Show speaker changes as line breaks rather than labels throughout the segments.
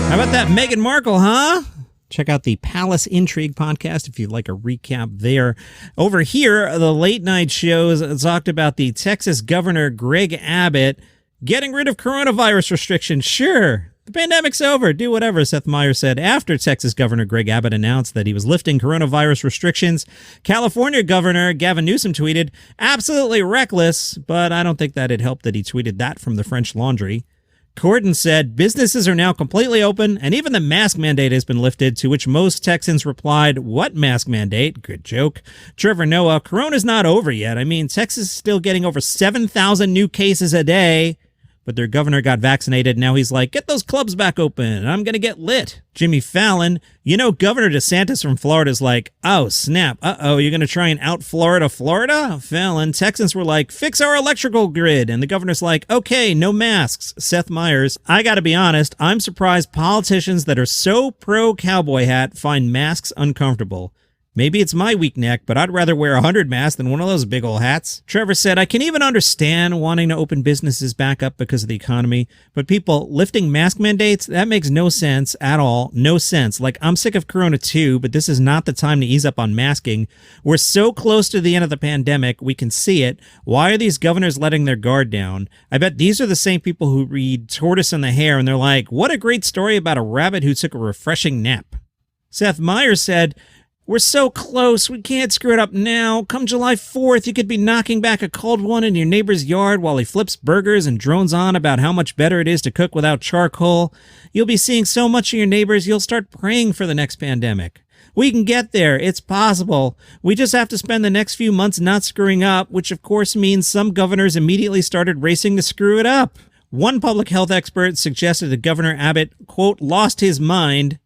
How about that Meghan Markle, huh? Check out the Palace Intrigue podcast if you'd like a recap there. Over here, the late night shows talked about the Texas Governor Greg Abbott getting rid of coronavirus restrictions. Sure, the pandemic's over. Do whatever, Seth Meyers said after Texas Governor Greg Abbott announced that he was lifting coronavirus restrictions. California Governor Gavin Newsom tweeted, absolutely reckless, but I don't think that it helped that he tweeted that from the French Laundry. Corden said, businesses are now completely open, and even the mask mandate has been lifted, to which most Texans replied, what mask mandate? Good joke. Trevor Noah, corona's not over yet. I mean, Texas is still getting over 7,000 new cases a day, but their governor got vaccinated. Now he's like, get those clubs back open. I'm going to get lit. Jimmy Fallon, Governor DeSantis from Florida is like, oh, snap. Uh-oh, you're going to try and out Florida? Fallon, Texans were like, fix our electrical grid. And the governor's like, okay, no masks. Seth Meyers, I got to be honest, I'm surprised politicians that are so pro-cowboy hat find masks uncomfortable. Maybe it's my weak neck, but I'd rather wear 100 masks than one of those big old hats. Trevor said, I can even understand wanting to open businesses back up because of the economy, but people lifting mask mandates, that makes no sense at all. No sense. Like, I'm sick of Corona too, but this is not the time to ease up on masking. We're so close to the end of the pandemic, we can see it. Why are these governors letting their guard down? I bet these are the same people who read Tortoise and the Hare and they're like, what a great story about a rabbit who took a refreshing nap. Seth Meyers said, we're so close, we can't screw it up now. Come July 4th, you could be knocking back a cold one in your neighbor's yard while he flips burgers and drones on about how much better it is to cook without charcoal. You'll be seeing so much of your neighbors, you'll start praying for the next pandemic. We can get there. It's possible. We just have to spend the next few months not screwing up, which of course means some governors immediately started racing to screw it up. One public health expert suggested that Governor Abbott, quote, lost his mind.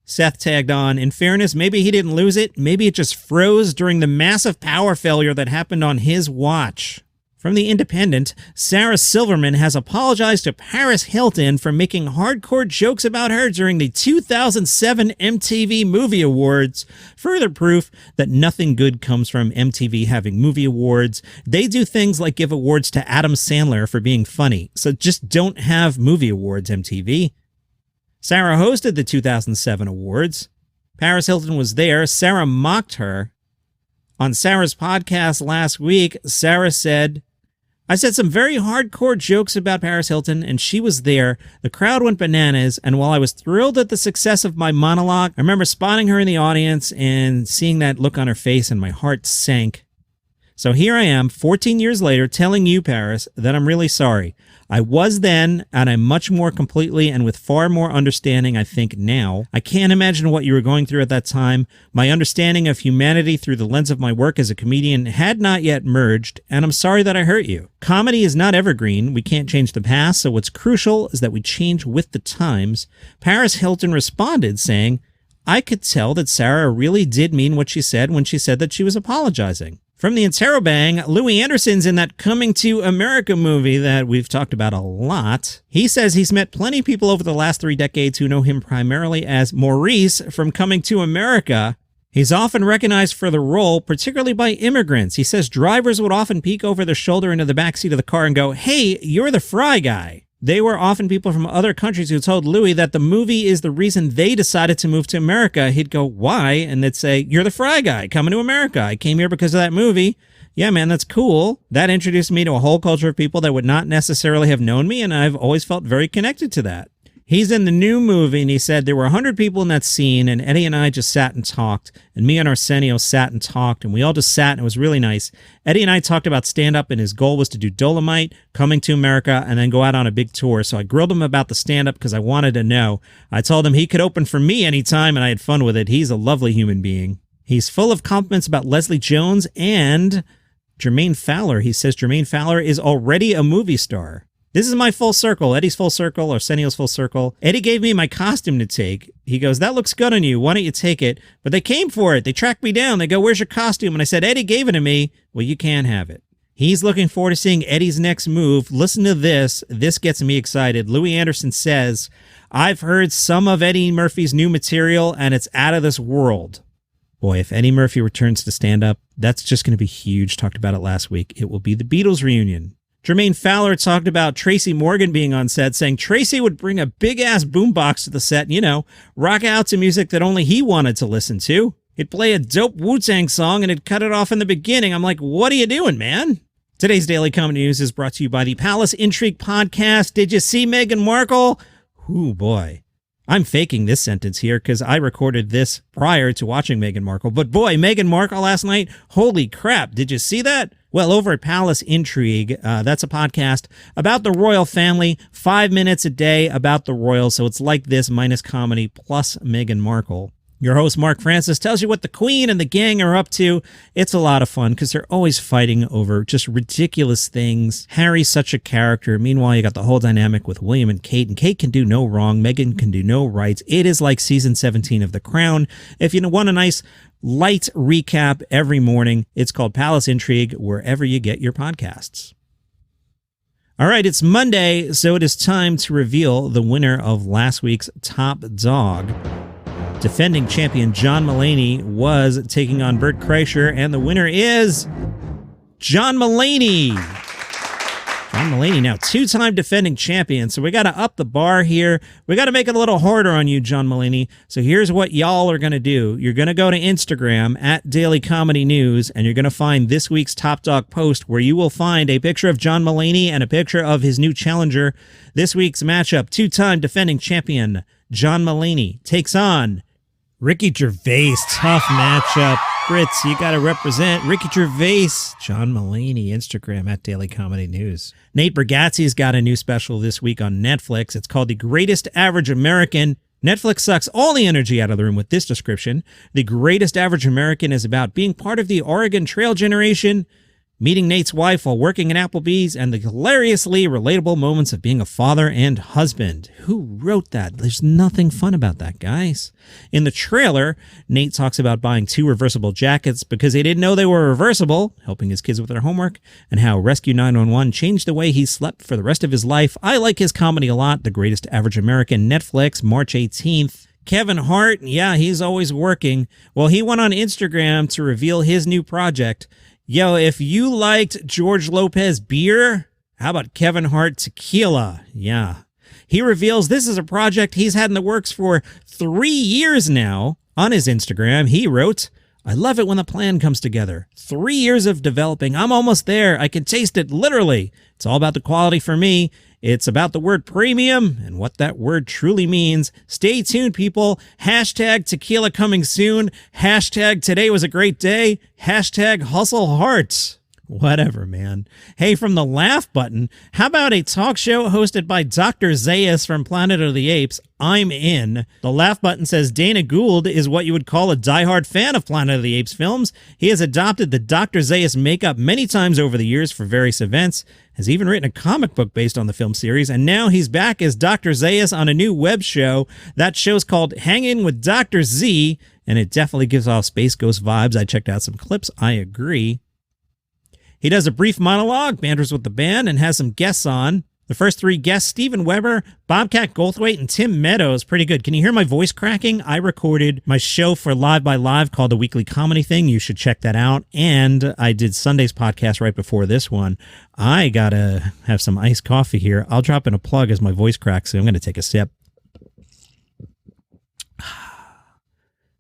Seth tagged on, in fairness, maybe he didn't lose it. Maybe it just froze during the massive power failure that happened on his watch. From The Independent, Sarah Silverman has apologized to Paris Hilton for making hardcore jokes about her during the 2007 MTV Movie Awards. Further proof that nothing good comes from MTV having movie awards. They do things like give awards to Adam Sandler for being funny. So just don't have movie awards, MTV. Sarah hosted the 2007 awards. Paris Hilton was there. Sarah mocked her. On Sarah's podcast last week, Sarah said, I said some very hardcore jokes about Paris Hilton, and she was there. The crowd went bananas, and while I was thrilled at the success of my monologue, I remember spotting her in the audience and seeing that look on her face, and my heart sank. So here I am, 14 years later, telling you, Paris, that I'm really sorry. I was then, and I'm much more completely and with far more understanding, I think, now. I can't imagine what you were going through at that time. My understanding of humanity through the lens of my work as a comedian had not yet merged, and I'm sorry that I hurt you. Comedy is not evergreen. We can't change the past, so what's crucial is that we change with the times. Paris Hilton responded, saying, I could tell that Sarah really did mean what she said when she said that she was apologizing. From the Interrobang, Louis Anderson's in that Coming to America movie that we've talked about a lot. He says he's met plenty of people over the last 3 decades who know him primarily as Maurice from Coming to America. He's often recognized for the role, particularly by immigrants. He says drivers would often peek over their shoulder into the backseat of the car and go, hey, you're the Fry guy. They were often people from other countries who told Louis that the movie is the reason they decided to move to America. He'd go, why? And they'd say, you're the Fry guy coming to America. I came here because of that movie. Yeah, man, that's cool. That introduced me to a whole culture of people that would not necessarily have known me, and I've always felt very connected to that. He's in the new movie, and he said there were 100 people in that scene, and Eddie and I just sat and talked, and me and Arsenio sat and talked, and we all just sat, and it was really nice. Eddie and I talked about stand-up, and his goal was to do Dolomite, Coming to America, and then go out on a big tour. So I grilled him about the stand-up because I wanted to know. I told him he could open for me anytime, and I had fun with it. He's a lovely human being. He's full of compliments about Leslie Jones and Jermaine Fowler. He says Jermaine Fowler is already a movie star. This is my full circle, Eddie's full circle, Arsenio's full circle. Eddie gave me my costume to take. He goes, that looks good on you. Why don't you take it? But they came for it. They tracked me down. They go, where's your costume? And I said, Eddie gave it to me. Well, you can't have it. He's looking forward to seeing Eddie's next move. Listen to this. This gets me excited. Louis Anderson says, I've heard some of Eddie Murphy's new material, and it's out of this world. Boy, if Eddie Murphy returns to stand-up, that's just going to be huge. Talked about it last week. It will be the Beatles reunion. Jermaine Fowler talked about Tracy Morgan being on set, saying Tracy would bring a big-ass boombox to the set and, rock out to music that only he wanted to listen to. He'd play a dope Wu-Tang song and it'd cut it off in the beginning. I'm like, what are you doing, man? Today's Daily Comedy News is brought to you by the Palace Intrigue Podcast. Did you see Meghan Markle? Ooh, boy. I'm faking this sentence here because I recorded this prior to watching Meghan Markle. But boy, Meghan Markle last night, holy crap. Did you see that? Well, over at Palace Intrigue, that's a podcast about the royal family, 5 minutes a day about the royals. So it's like this minus comedy plus Meghan Markle. Your host, Mark Francis, tells you what the Queen and the gang are up to. It's a lot of fun because they're always fighting over just ridiculous things. Harry's such a character. Meanwhile, you got the whole dynamic with William and Kate can do no wrong. Meghan can do no right. It is like season 17 of The Crown. If you want a nice light recap every morning, it's called Palace Intrigue, wherever you get your podcasts. All right, it's Monday, so it is time to reveal the winner of last week's Top Dog. Defending champion John Mulaney was taking on Bert Kreischer, and the winner is John Mulaney. John Mulaney, now two-time defending champion, so we got to up the bar here. We got to make it a little harder on you, John Mulaney. So here's what y'all are going to do. You're going to go to Instagram at Daily Comedy News, and you're going to find this week's Top Dog post where you will find a picture of John Mulaney and a picture of his new challenger. This week's matchup, two-time defending champion John Mulaney takes on Ricky Gervais. Tough matchup. Brits, you got to represent Ricky Gervais. John Mulaney, Instagram at Daily Comedy News. Nate Bargatze's got a new special this week on Netflix. It's called The Greatest Average American. Netflix sucks all the energy out of the room with this description. The Greatest Average American is about being part of the Oregon Trail generation, meeting Nate's wife while working at Applebee's, and the hilariously relatable moments of being a father and husband. Who wrote that? There's nothing fun about that, guys. In the trailer, Nate talks about buying 2 reversible jackets because he didn't know they were reversible, helping his kids with their homework, and how Rescue 911 changed the way he slept for the rest of his life. I like his comedy a lot. The Greatest Average American, Netflix, March 18th. Kevin Hart, yeah, he's always working. Well, he went on Instagram to reveal his new project. Yo, if you liked George Lopez beer, how about Kevin Hart tequila? Yeah. He reveals this is a project he's had in the works for 3 years now. On his Instagram, he wrote, I love it when the plan comes together. 3 years of developing. I'm almost there. I can taste it literally. It's all about the quality for me. It's about the word premium and what that word truly means. Stay tuned, people. Hashtag tequila coming soon. Hashtag today was a great day. Hashtag hustle hearts. Whatever, man. Hey, from the laugh button, how about a talk show hosted by Dr. Zayas from Planet of the Apes? I'm in. The laugh button says Dana Gould is what you would call a diehard fan of Planet of the Apes films. He has adopted the Dr. Zayas makeup many times over the years for various events, has even written a comic book based on the film series, and now he's back as Dr. Zayas on a new web show. That show's called Hangin' with Dr. Z, and it definitely gives off Space Ghost vibes. I checked out some clips. I agree. He does a brief monologue, banters with the band, and has some guests on. The first 3 guests, Steven Weber, Bobcat Goldthwait, and Tim Meadows. Pretty good. Can you hear my voice cracking? I recorded my show for Live by Live called The Weekly Comedy Thing. You should check that out. And I did Sunday's podcast right before this one. I gotta have some iced coffee here. I'll drop in a plug as my voice cracks, so I'm gonna take a sip.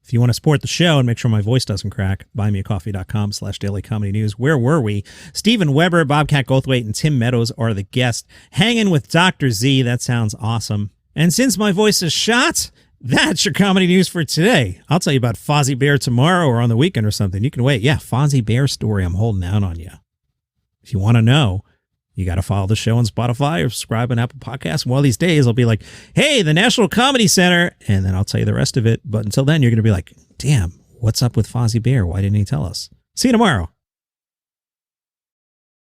If you want to support the show and make sure my voice doesn't crack, buymeacoffee.com/dailycomedynews. Where were we? Steven Weber, Bobcat Goldthwait, and Tim Meadows are the guests. Hanging with Dr. Z. That sounds awesome. And since my voice is shot, that's your comedy news for today. I'll tell you about Fozzie Bear tomorrow or on the weekend or something. You can wait. Yeah, Fozzie Bear story. I'm holding out on you. If you want to know, you got to follow the show on Spotify or subscribe on Apple Podcasts. One of these days, I'll be like, hey, the National Comedy Center. And then I'll tell you the rest of it. But until then, you're going to be like, damn, what's up with Fozzie Bear? Why didn't he tell us? See you tomorrow.